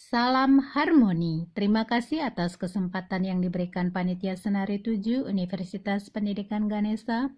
Salam harmoni. Terima kasih atas kesempatan yang diberikan Panitia Senari 7 Universitas Pendidikan Ganesha.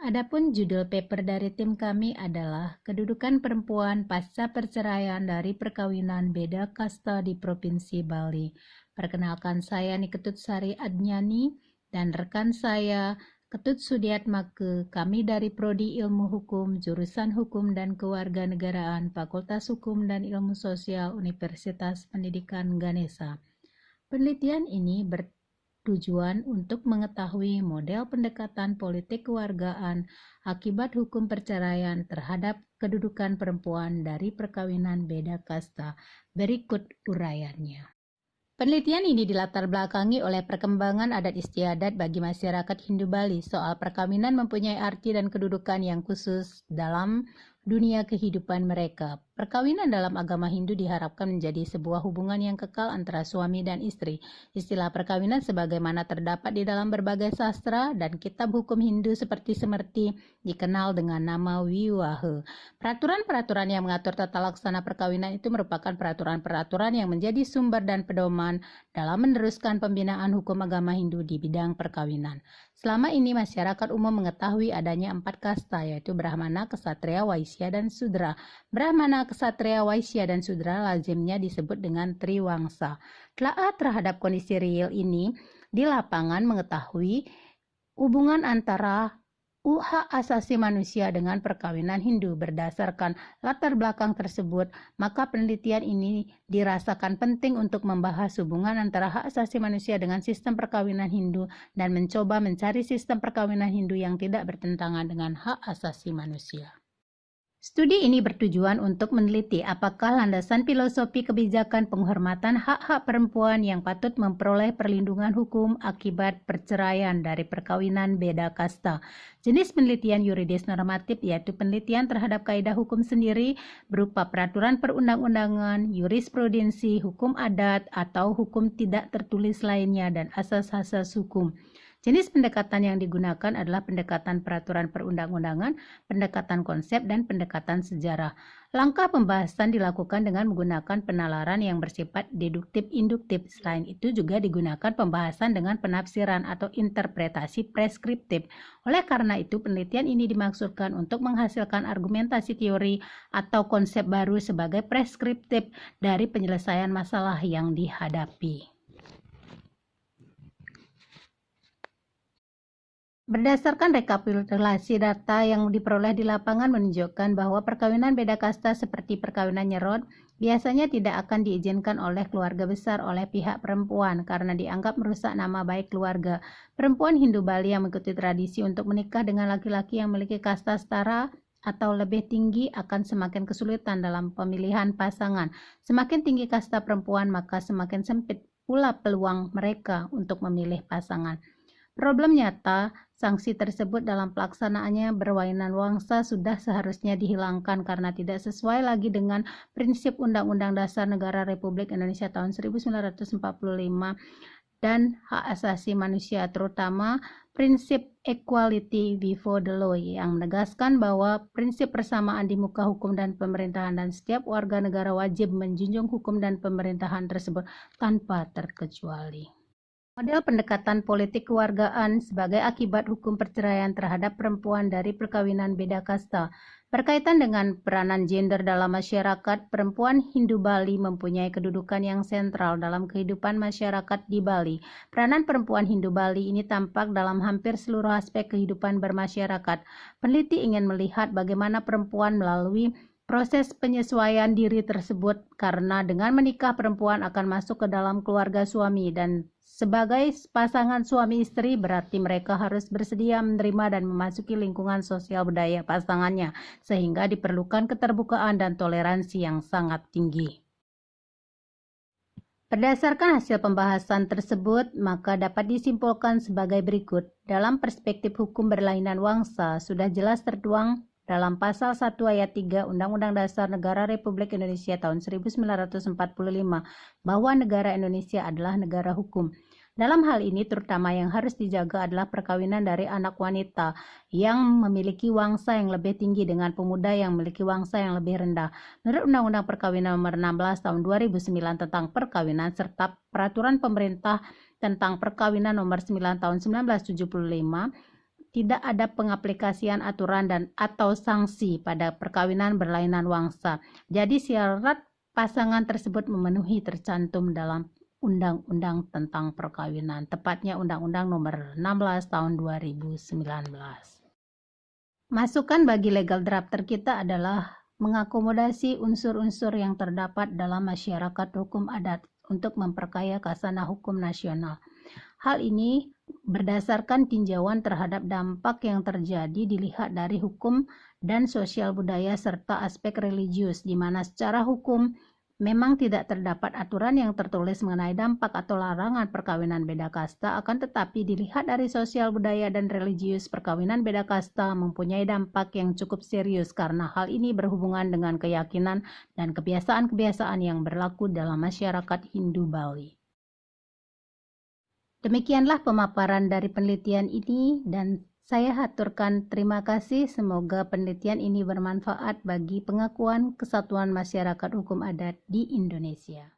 Adapun judul paper dari tim kami adalah Kedudukan Perempuan Pasca Perceraian dari Perkawinan Beda Kasta di Provinsi Bali. Perkenalkan, saya Niketut Sari Adnyani dan rekan saya Ketut Sudiatmake. Kami dari Prodi Ilmu Hukum, Jurusan Hukum dan Kewarganegaraan, Fakultas Hukum dan Ilmu Sosial Universitas Pendidikan Ganesha. Penelitian ini bertujuan untuk mengetahui model pendekatan politik kewargaan akibat hukum perceraian terhadap kedudukan perempuan dari perkawinan beda kasta. Berikut uraiannya. Penelitian ini dilatar belakangi oleh perkembangan adat istiadat bagi masyarakat Hindu Bali. Soal perkawinan mempunyai arti dan kedudukan yang khusus dalam dunia kehidupan mereka. Perkawinan dalam agama Hindu diharapkan menjadi sebuah hubungan yang kekal antara suami dan istri. Istilah perkawinan sebagaimana terdapat di dalam berbagai sastra dan kitab hukum Hindu seperti Semerti dikenal dengan nama Wiwaha. Peraturan-peraturan yang mengatur tata laksana perkawinan itu merupakan peraturan-peraturan yang menjadi sumber dan pedoman dalam meneruskan pembinaan hukum agama Hindu di bidang perkawinan. Selama ini masyarakat umum mengetahui adanya 4 kasta, yaitu Brahmana, Ksatria, Waisya, dan Sudra. Brahmana, Ksatria, Waisya, dan Sudra lazimnya disebut dengan Triwangsa. Telaah terhadap kondisi real ini di lapangan mengetahui hubungan antara hak asasi manusia dengan perkawinan Hindu. Berdasarkan latar belakang tersebut, maka penelitian ini dirasakan penting untuk membahas hubungan antara hak asasi manusia dengan sistem perkawinan Hindu dan mencoba mencari sistem perkawinan Hindu yang tidak bertentangan dengan hak asasi manusia. Studi ini bertujuan untuk meneliti apakah landasan filosofi kebijakan penghormatan hak-hak perempuan yang patut memperoleh perlindungan hukum akibat perceraian dari perkawinan beda kasta. Jenis penelitian yuridis normatif yaitu penelitian terhadap kaidah hukum sendiri berupa peraturan perundang-undangan, jurisprudensi, hukum adat, atau hukum tidak tertulis lainnya dan asas-asas hukum. Jenis pendekatan yang digunakan adalah pendekatan peraturan perundang-undangan, pendekatan konsep, dan pendekatan sejarah. Langkah pembahasan dilakukan dengan menggunakan penalaran yang bersifat deduktif-induktif. Selain itu juga digunakan pembahasan dengan penafsiran atau interpretasi preskriptif. Oleh karena itu, penelitian ini dimaksudkan untuk menghasilkan argumentasi teori atau konsep baru sebagai preskriptif dari penyelesaian masalah yang dihadapi. Berdasarkan rekapitulasi data yang diperoleh di lapangan menunjukkan bahwa perkawinan beda kasta seperti perkawinan nyerot biasanya tidak akan diizinkan oleh keluarga besar oleh pihak perempuan karena dianggap merusak nama baik keluarga. Perempuan Hindu Bali yang mengikuti tradisi untuk menikah dengan laki-laki yang memiliki kasta setara atau lebih tinggi akan semakin kesulitan dalam pemilihan pasangan. Semakin tinggi kasta perempuan, maka semakin sempit pula peluang mereka untuk memilih pasangan. Problem nyata, sanksi tersebut dalam pelaksanaannya berwainan wangsa sudah seharusnya dihilangkan karena tidak sesuai lagi dengan prinsip Undang-Undang Dasar Negara Republik Indonesia tahun 1945 dan hak asasi manusia, terutama prinsip equality before the law yang menegaskan bahwa prinsip persamaan di muka hukum dan pemerintahan dan setiap warga negara wajib menjunjung hukum dan pemerintahan tersebut tanpa terkecuali. Model pendekatan politik kewargaan sebagai akibat hukum perceraian terhadap perempuan dari perkawinan beda kasta. Berkaitan dengan peranan gender dalam masyarakat, perempuan Hindu Bali mempunyai kedudukan yang sentral dalam kehidupan masyarakat di Bali. Peranan perempuan Hindu Bali ini tampak dalam hampir seluruh aspek kehidupan bermasyarakat. Peneliti ingin melihat bagaimana perempuan melalui proses penyesuaian diri tersebut karena dengan menikah perempuan akan masuk ke dalam keluarga suami dan sebagai pasangan suami istri berarti mereka harus bersedia menerima dan memasuki lingkungan sosial budaya pasangannya sehingga diperlukan keterbukaan dan toleransi yang sangat tinggi. Berdasarkan hasil pembahasan tersebut, maka dapat disimpulkan sebagai berikut. Dalam perspektif hukum berlainan wangsa, sudah jelas tertuang dalam pasal 1 ayat 3 Undang-Undang Dasar Negara Republik Indonesia tahun 1945 bahwa negara Indonesia adalah negara hukum. Dalam hal ini terutama yang harus dijaga adalah perkawinan dari anak wanita yang memiliki wangsa yang lebih tinggi dengan pemuda yang memiliki wangsa yang lebih rendah. Menurut Undang-Undang Perkawinan Nomor 16 Tahun 2009 tentang perkawinan serta Peraturan Pemerintah tentang Perkawinan Nomor 9 Tahun 1975, tidak ada pengaplikasian aturan dan atau sanksi pada perkawinan berlainan wangsa. Jadi syarat pasangan tersebut memenuhi tercantum dalam Undang-Undang tentang Perkawinan, tepatnya Undang-Undang Nomor 16 Tahun 2019. Masukan bagi legal drafter kita adalah mengakomodasi unsur-unsur yang terdapat dalam masyarakat hukum adat untuk memperkaya khasanah hukum nasional. Hal ini berdasarkan tinjauan terhadap dampak yang terjadi dilihat dari hukum dan sosial budaya serta aspek religius, di mana secara hukum memang tidak terdapat aturan yang tertulis mengenai dampak atau larangan perkawinan beda kasta, akan tetapi dilihat dari sosial budaya dan religius, perkawinan beda kasta mempunyai dampak yang cukup serius karena hal ini berhubungan dengan keyakinan dan kebiasaan-kebiasaan yang berlaku dalam masyarakat Hindu Bali. Demikianlah pemaparan dari penelitian ini dan saya haturkan terima kasih. Semoga penelitian ini bermanfaat bagi pengakuan kesatuan masyarakat hukum adat di Indonesia.